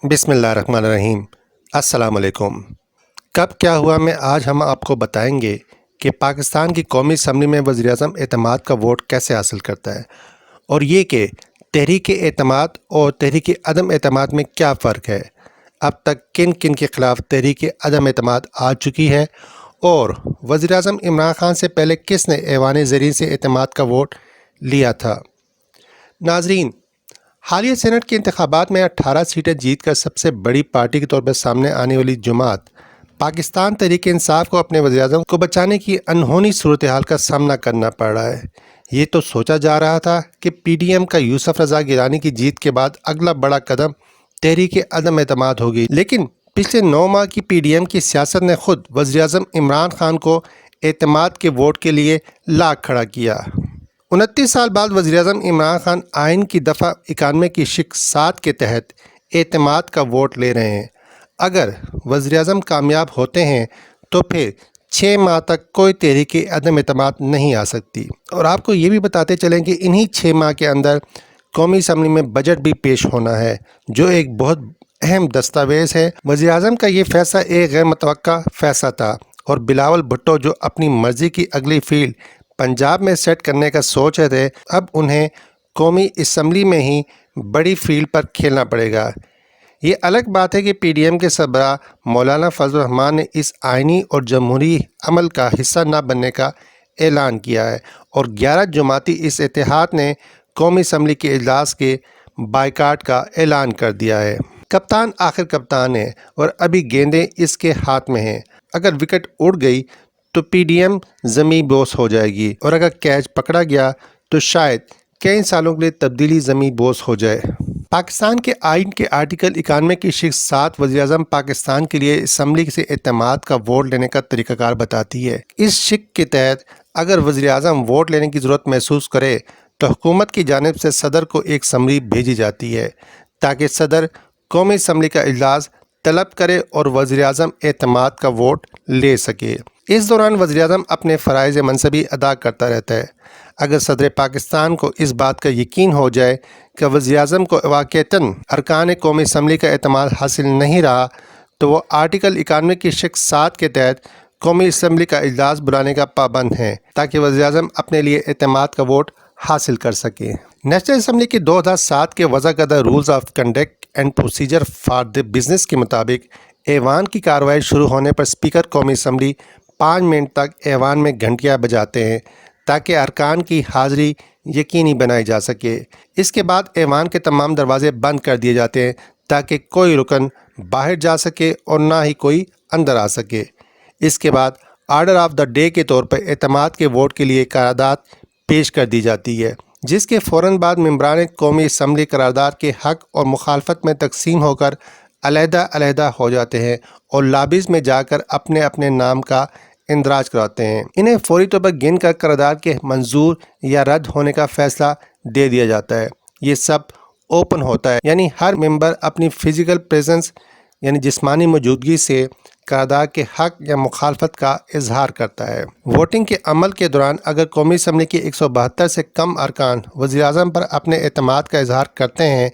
बिस्मिल्लाहिर्रहमानिर्रहीम। अस्सलाम वालेकुम। कब क्या हुआ में आज हम आपको बताएंगे कि पाकिस्तान की कौमी असम्बली में वज़ीर-ए-आज़म एतमाद का वोट कैसे हासिल करता है और ये कि तहरीक एतमाद और तहरीक अदम एतमाद में क्या फ़र्क है, अब तक किन किन के ख़िलाफ़ तहरीक अदम एतमाद आ चुकी है और वज़ीर-ए-आज़म इमरान खान से पहले किसने ऐवान ज़रीन से एतमाद का वोट लिया था। नाज़रीन, हालिया सेनेट के इंतखाबात में 18 सीटें जीतकर सबसे बड़ी पार्टी के तौर पर सामने आने वाली जमात पाकिस्तान तहरीक इंसाफ को अपने वज़ीर-ए-आज़म को बचाने की अनहोनी सूरत हाल का सामना करना पड़ रहा है। ये तो सोचा जा रहा था कि PDM का यूसुफ रज़ा गिलानी की जीत के बाद अगला बड़ा कदम तहरीक अदम एतमाद होगी, लेकिन पिछले 9 माह की PDM की सियासत ने खुद वज़ीर-ए-आज़म इमरान खान को एतमाद के वोट के लिए लाख खड़ा किया। 29 साल बाद वज़ीर-ए-आज़म इमरान खान आइन की दफ़ा 91 की शिक 7 के तहत एतमाद का वोट ले रहे हैं। अगर वज़ीर-ए-आज़म कामयाब होते हैं तो फिर 6 माह तक कोई तहरीक अदम एतमाद नहीं आ सकती। और आपको ये भी बताते चलें कि इन्हीं 6 माह के अंदर कौमी असम्बली में बजट भी पेश होना है, जो एक बहुत अहम दस्तावेज़ है। वज़ीर-ए-आज़म का ये फ़ैसला एक गैर मुतवक्का फ़ैसला था और बिलावल भुट्टो जो अपनी मर्ज़ी की अगली फील्ड पंजाब में सेट करने का सोच रहे थे, अब उन्हें कौमी असम्बली में ही बड़ी फील्ड पर खेलना पड़ेगा। ये अलग बात है कि PDM के सरबराह मौलाना फजल रहमान ने इस आइनी और जमहूरी अमल का हिस्सा न बनने का ऐलान किया है और 11 जमाती इस इत्तेहाद ने कौमी असम्बली के इजलास के बाइकाट का ऐलान कर दिया है। कप्तान आखिर कप्तान है और अभी गेंदें इसके हाथ में हैं। अगर विकेट उड़ गई तो PDM ज़मी बोस हो जाएगी और अगर कैच पकड़ा गया तो शायद कई सालों के लिए तब्दीली ज़मी बोस हो जाए। पाकिस्तान के आइन के आर्टिकल 91 की शिक 7 वज़ीर-ए-आज़म पाकिस्तान के लिए असम्बली से एतमाद का वोट लेने का तरीक़ाकार बताती है। इस शिक के तहत अगर वज़ीर-ए-आज़म वोट लेने की ज़रूरत महसूस करे तो हुकूमत की जानिब से सदर को एक समरी भेजी जाती है ताकि सदर कौमी असम्बली का इजलास तलब करे और वज़ीर-ए-आज़म एतमाद का वोट ले सके। इस दौरान वज़ीर-ए-आज़म अपने फ़राइज़ मनसबी अदा करता रहता है। अगर सदर पाकिस्तान को इस बात का यकीन हो जाए कि वज़ीर-ए-आज़म को वाक़ईतन अरकान कौमी असम्बली का एतमाद हासिल नहीं रहा तो वो आर्टिकल 91 की शिक 7 के तहत कौमी असम्बली का इजलास बुलाने का पाबंद है ताकि वज़ीर-ए-आज़म अपने लिए एतमाद का वोट हासिल कर सके। नेशनल असम्बली के 2007 के वज़ा करदा rules of conduct and procedure for the business के मुताबिक ऐवान की कार्रवाई शुरू होने पर स्पीकर कौमी असम्बली 5 मिनट तक ऐवान में घंटियाँ बजाते हैं ताकि अरकान की हाज़िरी यकीनी बनाई जा सके। इसके बाद ऐवान के तमाम दरवाजे बंद कर दिए जाते हैं ताकि कोई रुकन बाहर जा सके और ना ही कोई अंदर आ सके। इसके बाद आर्डर ऑफ द डे के तौर पर एतमाद के वोट के लिए करारदाद पेश कर दी जाती है, जिसके फ़ौरन बाद मेंबरान कौमी असम्बली करारदाद के हक़ और मुखालफत में तकसीम होकर अलहदा हो जाते हैं और लॉबीज़ में जाकर अपने अपने नाम का इंदराज कराते हैं। इन्हें फौरी तौर पर गिन कर करारदाद के मंजूर या रद्द होने का फ़ैसला दे दिया जाता है। ये सब ओपन होता है, यानी हर मेंबर अपनी फ़िज़िकल प्रेजेंस यानी जिस्मानी मौजूदगी से करारदाद के हक़ या मुखालफत का इजहार करता है। वोटिंग के अमल के दौरान अगर कौमी असम्बली के 172 से कम अरकान वज़ीर-ए-आज़म पर अपने एतमाद का इजहार करते हैं,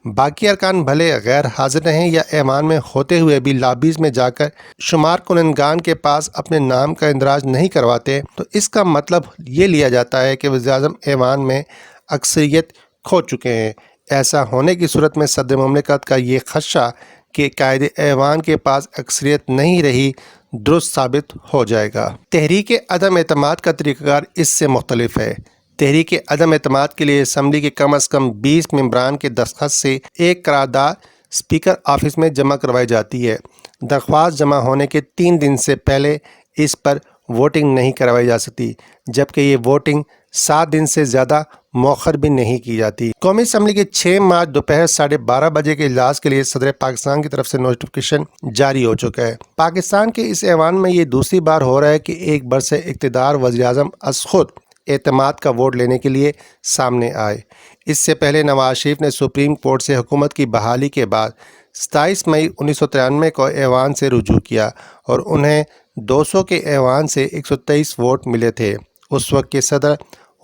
बाकी अरकान भले गैर हाजिर रहें या ऐवान में होते हुए भी लॉबीज़ में जाकर शुमार कुनंदगान के पास अपने नाम का इंदराज नहीं करवाते, तो इसका मतलब ये लिया जाता है कि वज़ीर-ए-आज़म ऐवान में अक्सरियत खो चुके हैं। ऐसा होने की सूरत में सदर मुमलिकत का ये खदशा कि कायदे ऐवान के पास अक्सरियत नहीं रही दुरुस्त साबित हो जाएगा। तहरीक अदम एतमाद का तरीक़ाकार इससे मुख्तलिफ है। तहरीक अदम एतमाद के लिए असम्बली के कम अज़ कम 20 मेंबरान के दस्तखत से एक करारदाद स्पीकर ऑफिस में जमा करवाई जाती है। दरख्वास्त जमा होने के 3 दिन से पहले इस पर वोटिंग नहीं करवाई जा सकती, जबकि ये वोटिंग 7 दिन से ज़्यादा मौखर भी नहीं की जाती। कौमी असम्बली के 6 मार्च दोपहर 12:30 बजे के इजलास के लिए सदर पाकिस्तान की तरफ से नोटिफिकेशन जारी हो चुका है। पाकिस्तान के इस ऐवान में ये दूसरी बार हो रहा है कि एक बरसे इक़्तिदार वज़ीर-ए-आज़म अज़ खुद एतमाद का वोट लेने के लिए सामने आए। इससे पहले नवाज शरीफ ने सुप्रीम कोर्ट से हुकूमत की बहाली के बाद 27 मई 1993 को ऐवान से रुजू किया और उन्हें 200 के ऐवान से 123 वोट मिले थे। उस वक्त के सदर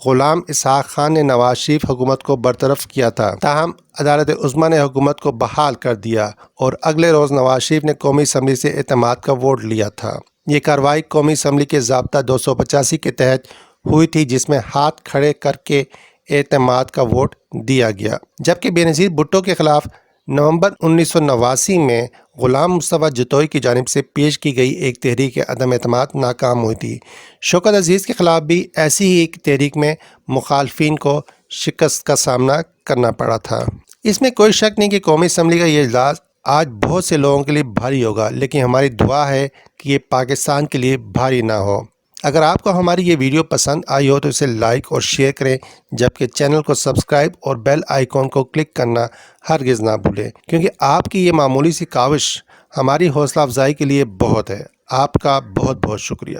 غلام اسحاق خان نے نواز شریف حکومت کو برطرف کیا تھا، تاہم عدالت عظمیٰ نے حکومت کو بحال کر دیا اور اگلے روز نواز شریف نے قومی اسمبلی سے اعتماد کا ووٹ لیا تھا۔ یہ کارروائی قومی اسمبلی کے ضابطہ 285 کے تحت ہوئی تھی، جس میں ہاتھ کھڑے کر کے اعتماد کا ووٹ دیا گیا، جبکہ بےنظیر بھٹو کے خلاف نومبر 1989 میں غلام مصطفیٰ جتوئی کی جانب سے پیش کی گئی ایک تحریک عدم اعتماد ناکام ہوئی تھی۔ شوکت عزیز کے خلاف بھی ایسی ہی ایک تحریک میں مخالفین کو شکست کا سامنا کرنا پڑا تھا۔ اس میں کوئی شک نہیں کہ قومی اسمبلی کا یہ اجلاس آج بہت سے لوگوں کے لیے بھاری ہوگا، لیکن ہماری دعا ہے کہ یہ پاکستان کے لیے بھاری نہ ہو۔ اگر آپ کو ہماری یہ ویڈیو پسند آئی ہو تو اسے لائک اور شیئر کریں، جبکہ چینل کو سبسکرائب اور بیل آئیکن کو کلک کرنا ہرگز نہ بھولیں، کیونکہ آپ کی یہ معمولی سی کاوش ہماری حوصلہ افزائی کے لیے بہت ہے۔ آپ کا بہت بہت شکریہ۔